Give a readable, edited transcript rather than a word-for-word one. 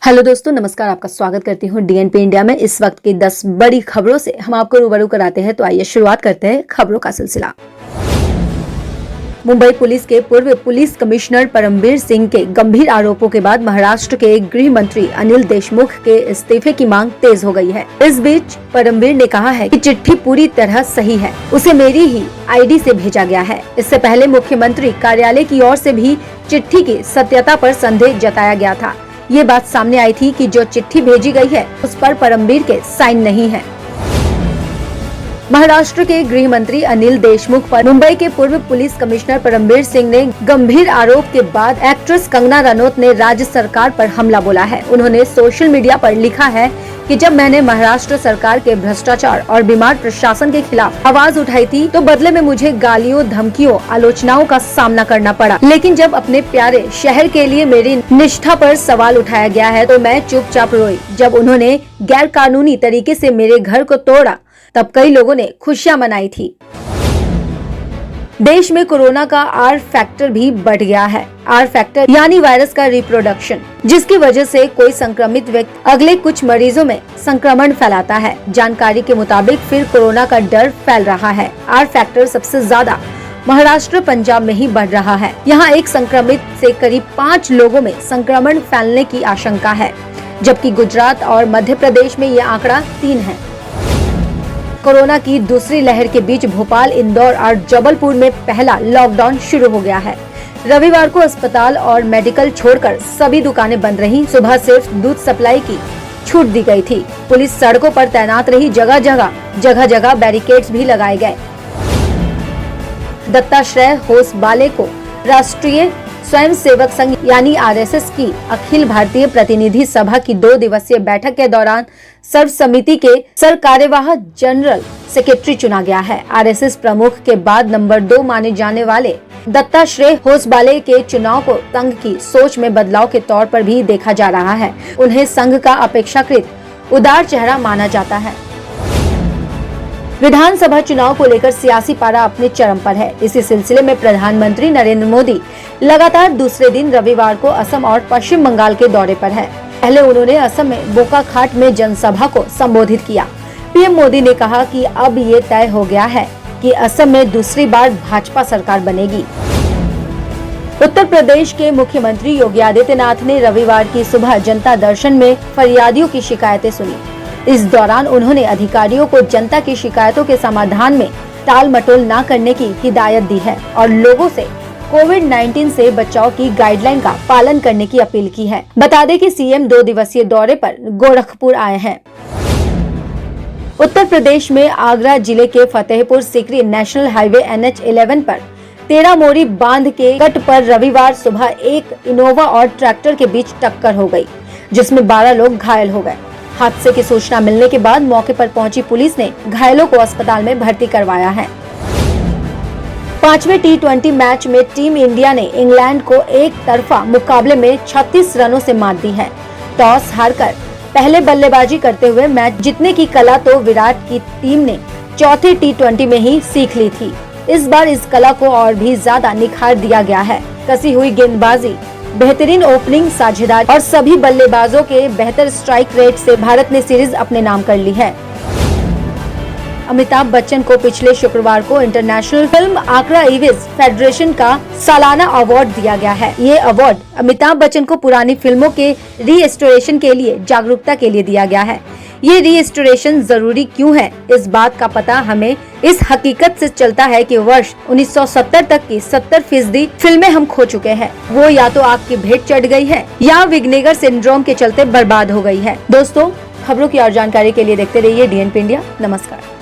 Hello दोस्तों, नमस्कार। आपका स्वागत करती हूँ डीएनपी इंडिया में। इस वक्त की 10 बड़ी खबरों से हम आपको रूबरू कराते हैं। तो आइए शुरुआत करते हैं खबरों का सिलसिला। मुंबई पुलिस के पूर्व पुलिस कमिश्नर परमबीर सिंह के गंभीर आरोपों के बाद महाराष्ट्र के गृह मंत्री अनिल देशमुख के इस्तीफे की मांग तेज हो गई है। इस बीच परमबीर ने कहा है कि चिट्ठी पूरी तरह सही है, उसे मेरी ही आईडी से भेजा गया है। इससे पहले मुख्यमंत्री कार्यालय की ओर से भी चिट्ठी की सत्यता पर संदेह जताया गया था। ये बात सामने आई थी कि जो चिट्ठी भेजी गई है उस पर परमबीर के साइन नहीं है। महाराष्ट्र के गृह मंत्री अनिल देशमुख पर मुंबई के पूर्व पुलिस कमिश्नर परमबीर सिंह ने गंभीर आरोप के बाद एक्ट्रेस कंगना रनौत ने राज्य सरकार पर हमला बोला है। उन्होंने सोशल मीडिया पर लिखा है कि जब मैंने महाराष्ट्र सरकार के भ्रष्टाचार और बीमार प्रशासन के खिलाफ आवाज उठाई थी तो बदले में मुझे गालियों, धमकियों, आलोचनाओं का सामना करना पड़ा। लेकिन जब अपने प्यारे शहर के लिए मेरी निष्ठा पर सवाल उठाया गया है तो मैं चुपचाप रोई। जब उन्होंने गैर कानूनी तरीके से मेरे घर को तोड़ा तब कई लोगों ने खुशियां मनाई थी। देश में कोरोना का आर फैक्टर भी बढ़ गया है। आर फैक्टर यानी वायरस का रिप्रोडक्शन, जिसकी वजह से कोई संक्रमित व्यक्ति अगले कुछ मरीजों में संक्रमण फैलाता है। जानकारी के मुताबिक फिर कोरोना का डर फैल रहा है। आर फैक्टर सबसे ज्यादा महाराष्ट्र, पंजाब में ही बढ़ रहा है। यहाँ एक संक्रमित से करीब 5 लोगों में संक्रमण फैलने की आशंका है, जबकि गुजरात और मध्य प्रदेश में ये आंकड़ा 3 है। कोरोना की दूसरी लहर के बीच भोपाल, इंदौर और जबलपुर में पहला लॉकडाउन शुरू हो गया है। रविवार को अस्पताल और मेडिकल छोड़कर सभी दुकानें बंद रहीं। सुबह सिर्फ दूध सप्लाई की छूट दी गई थी। पुलिस सड़कों पर तैनात रही। जगह जगह बैरिकेड्स भी लगाए गए। दत्ताश्रय होसबाले को राष्ट्रीय स्वयंसेवक संघ यानी आरएसएस की अखिल भारतीय प्रतिनिधि सभा की 2 दिवसीय बैठक के दौरान सर्व समिति के सरकार्यवाह जनरल सेक्रेटरी चुना गया है। आरएसएस प्रमुख के बाद नंबर 2 माने जाने वाले दत्ताश्रय होसबाले के चुनाव को संघ की सोच में बदलाव के तौर पर भी देखा जा रहा है। उन्हें संघ का अपेक्षाकृत उदार चेहरा माना जाता है। विधानसभा चुनाव को लेकर सियासी पारा अपने चरम पर है। इसी सिलसिले में प्रधानमंत्री नरेंद्र मोदी लगातार दूसरे दिन रविवार को असम और पश्चिम बंगाल के दौरे पर है। पहले उन्होंने असम में बोकाखाट में जनसभा को संबोधित किया। पीएम मोदी ने कहा कि अब ये तय हो गया है कि असम में दूसरी बार भाजपा सरकार बनेगी। उत्तर प्रदेश के मुख्यमंत्री योगी आदित्यनाथ ने रविवार की सुबह जनता दर्शन में फरियादियों की शिकायतें सुनी। इस दौरान उन्होंने अधिकारियों को जनता की शिकायतों के समाधान में टाल मटोल न करने की हिदायत दी है और लोगों से कोविड-19 से बचाव की गाइडलाइन का पालन करने की अपील की है। बता दें कि सीएम 2 दिवसीय दौरे पर गोरखपुर आए हैं। उत्तर प्रदेश में आगरा जिले के Fatehpur Sikri national highway NH11 पर 13 मोरी बांध के तट पर रविवार सुबह एक इनोवा और ट्रैक्टर के बीच टक्कर हो गई, जिसमें 12 लोग घायल हो गए। हादसे की सूचना मिलने के बाद मौके पर पहुंची पुलिस ने घायलों को अस्पताल में भर्ती करवाया है। 5वें T20 मैच में टीम इंडिया ने इंग्लैंड को एक तरफा मुकाबले में 36 रनों से मात दी है। टॉस हारकर पहले बल्लेबाजी करते हुए मैच जीतने की कला तो विराट की टीम ने चौथे T20 में ही सीख ली थी। इस बार इस कला को और भी ज्यादा निखार दिया गया है। कसी हुई गेंदबाजी, बेहतरीन ओपनिंग साझेदारी और सभी बल्लेबाजों के बेहतर स्ट्राइक रेट से भारत ने सीरीज अपने नाम कर ली है। अमिताभ बच्चन को पिछले शुक्रवार को इंटरनेशनल फिल्म आकरा इविज फेडरेशन का सालाना अवार्ड दिया गया है। ये अवार्ड अमिताभ बच्चन को पुरानी फिल्मों के रीस्टोरेशन के लिए जागरूकता के लिए दिया गया है। ये रीस्टोरेशन जरूरी क्यों है, इस बात का पता हमें इस हकीकत से चलता है कि वर्ष 1970 तक की 70% फिल्में हम खो चुके हैं। वो या तो आग की भेंट चढ़ गई है या विग्नेगर सिंड्रोम के चलते बर्बाद हो गई है। दोस्तों, खबरों की और जानकारी के लिए देखते रहिए डीएनपी इंडिया। नमस्कार।